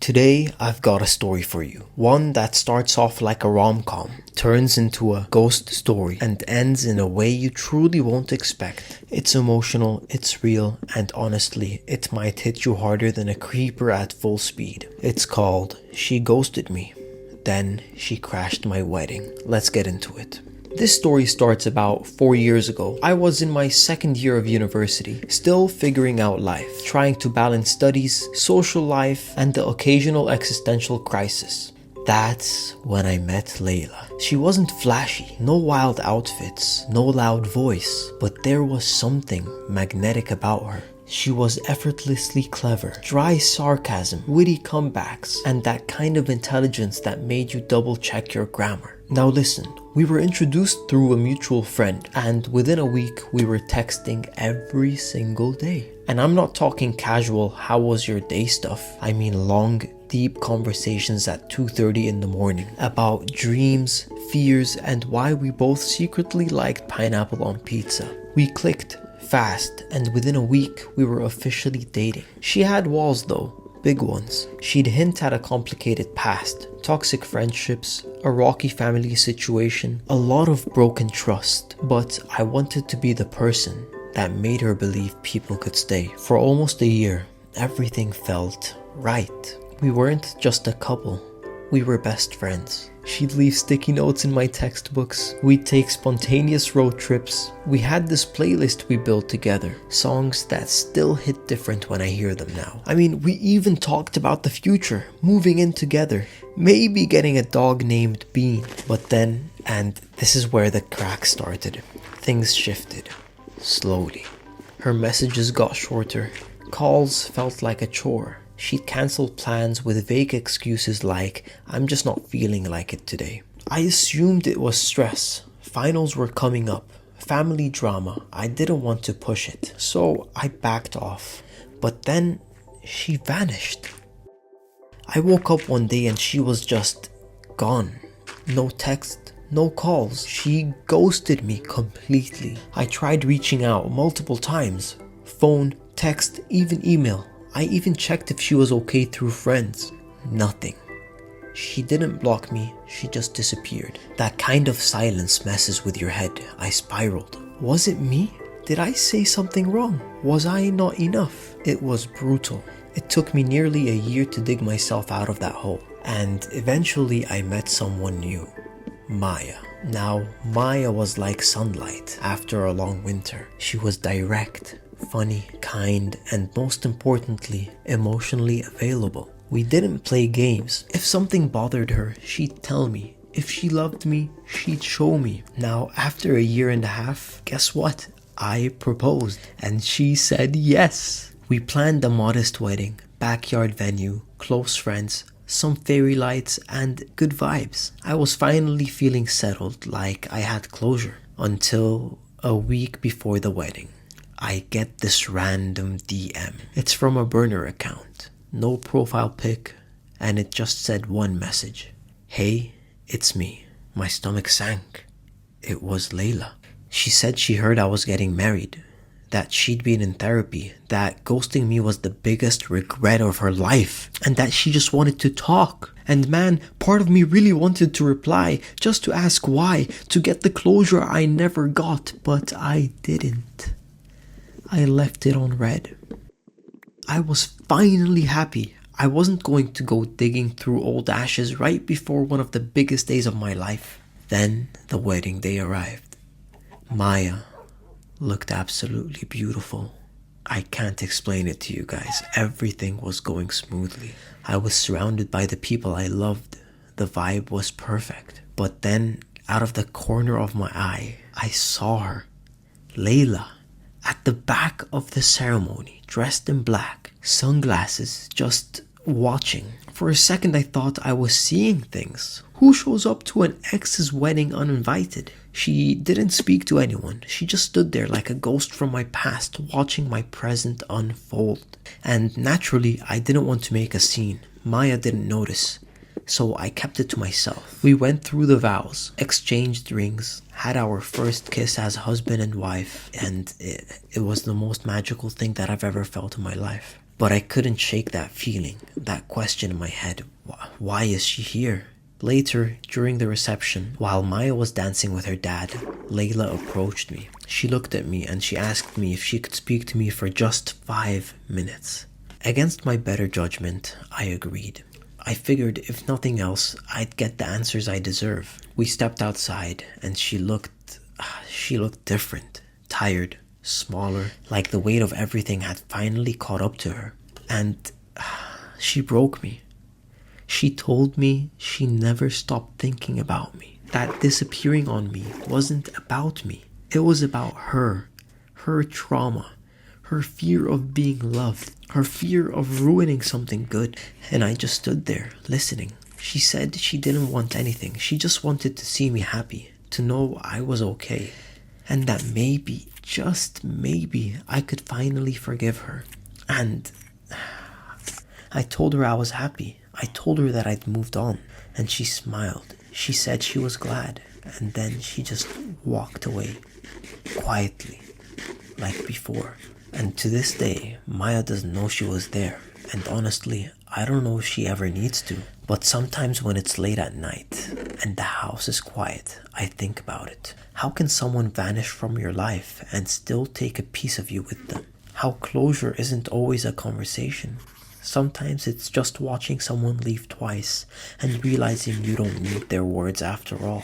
Today, I've got a story for you. One that starts off like a rom-com, turns into a ghost story, and ends in a way you truly won't expect. It's emotional, it's real, and honestly, it might hit you harder than a creeper at full speed. It's called She Ghosted Me. Then she crashed my wedding. Let's get into it. This story starts about 4 years ago. I was in my second year of university, still figuring out life, trying to balance studies, social life, and the occasional existential crisis. That's when I met Layla. She wasn't flashy, no wild outfits, no loud voice, but there was something magnetic about her. She was effortlessly clever, dry sarcasm, witty comebacks, and that kind of intelligence that made you double check your grammar. Now listen, we were introduced through a mutual friend, and within a week we were texting every single day. And I'm not talking casual how was your day stuff. I mean long, deep conversations at 2:30 in the morning about dreams, fears, and why we both secretly liked pineapple on pizza. We clicked fast, and within a week we were officially dating. She had walls though, big ones. She'd hint at a complicated past, toxic friendships, a rocky family situation, a lot of broken trust. But I wanted to be the person that made her believe people could stay. For almost a year, everything felt right. We weren't just a couple, we were best friends. She'd leave sticky notes in my textbooks. We'd take spontaneous road trips. We had this playlist we built together. Songs that still hit different when I hear them now. I mean, we even talked about the future, moving in together, maybe getting a dog named Bean. But then, and this is where the cracks started, things shifted. Slowly. Her messages got shorter. Calls felt like a chore. She'd cancelled plans with vague excuses like, I'm just not feeling like it today. I assumed it was stress. Finals were coming up. Family drama. I didn't want to push it. So I backed off. But then she vanished. I woke up one day and she was just gone. No text, no calls. She ghosted me completely. I tried reaching out multiple times. Phone, text, even email. I even checked if she was okay through friends. Nothing. She didn't block me, she just disappeared. That kind of silence messes with your head. I spiraled. Was it me? Did I say something wrong? Was I not enough? It was brutal. It took me nearly a year to dig myself out of that hole. And eventually I met someone new. Maya. Now, Maya was like sunlight after a long winter. She was direct, funny, kind, and most importantly, emotionally available. We didn't play games. If something bothered her, she'd tell me. If she loved me, she'd show me. Now, after a year and a half, guess what? I proposed, and she said yes. We planned a modest wedding, backyard venue, close friends, some fairy lights, and good vibes. I was finally feeling settled, like I had closure. Until a week before the wedding, I get this random DM. It's from a burner account. No profile pic, and it just said one message. Hey, it's me. My stomach sank. It was Layla. She said she heard I was getting married, that she'd been in therapy, that ghosting me was the biggest regret of her life, and that she just wanted to talk. And man, part of me really wanted to reply, just to ask why, to get the closure I never got, but I didn't. I left it on red. I was finally happy. I wasn't going to go digging through old ashes right before one of the biggest days of my life. Then the wedding day arrived. Maya looked absolutely beautiful. I can't explain it to you guys. Everything was going smoothly. I was surrounded by the people I loved. The vibe was perfect. But then, out of the corner of my eye, I saw her. Layla. At the back of the ceremony, dressed in black, sunglasses, just watching. For a second I thought I was seeing things. Who shows up to an ex's wedding uninvited? She didn't speak to anyone. She just stood there like a ghost from my past, watching my present unfold. And naturally, I didn't want to make a scene. Maya didn't notice, so I kept it to myself. We went through the vows, exchanged rings, had our first kiss as husband and wife, and it was the most magical thing that I've ever felt in my life. But I couldn't shake that feeling, that question in my head. Why is she here? Later, during the reception, while Maya was dancing with her dad, Layla approached me. She looked at me and she asked me if she could speak to me for just 5 minutes. Against my better judgment, I agreed. I figured if nothing else, I'd get the answers I deserve. We stepped outside and she looked different, tired, smaller, like the weight of everything had finally caught up to her. And she broke me. She told me she never stopped thinking about me. That disappearing on me wasn't about me. It was about her trauma, her fear of being loved, her fear of ruining something good. And I just stood there, listening. She said she didn't want anything. She just wanted to see me happy, to know I was okay. And that maybe, just maybe, I could finally forgive her. And I told her I was happy. I told her that I'd moved on, and she smiled. She said she was glad, and then she just walked away, quietly, like before. And to this day, Maya doesn't know she was there, and honestly, I don't know if she ever needs to. But sometimes when it's late at night, and the house is quiet, I think about it. How can someone vanish from your life and still take a piece of you with them? How closure isn't always a conversation. Sometimes it's just watching someone leave twice and realizing you don't need their words after all.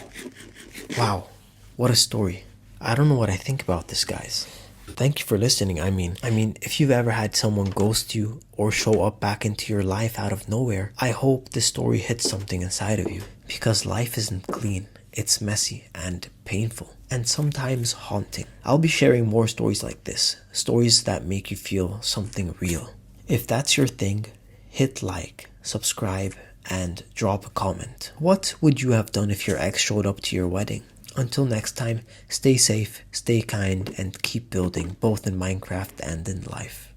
Wow, what a story. I don't know what I think about this, guys. Thank you for listening. I mean, if you've ever had someone ghost you or show up back into your life out of nowhere, I hope this story hits something inside of you. Because life isn't clean. It's messy and painful and sometimes haunting. I'll be sharing more stories like this. Stories that make you feel something real. If that's your thing, hit like, subscribe, and drop a comment. What would you have done if your ex showed up to your wedding? Until next time, stay safe, stay kind, and keep building both in Minecraft and in life.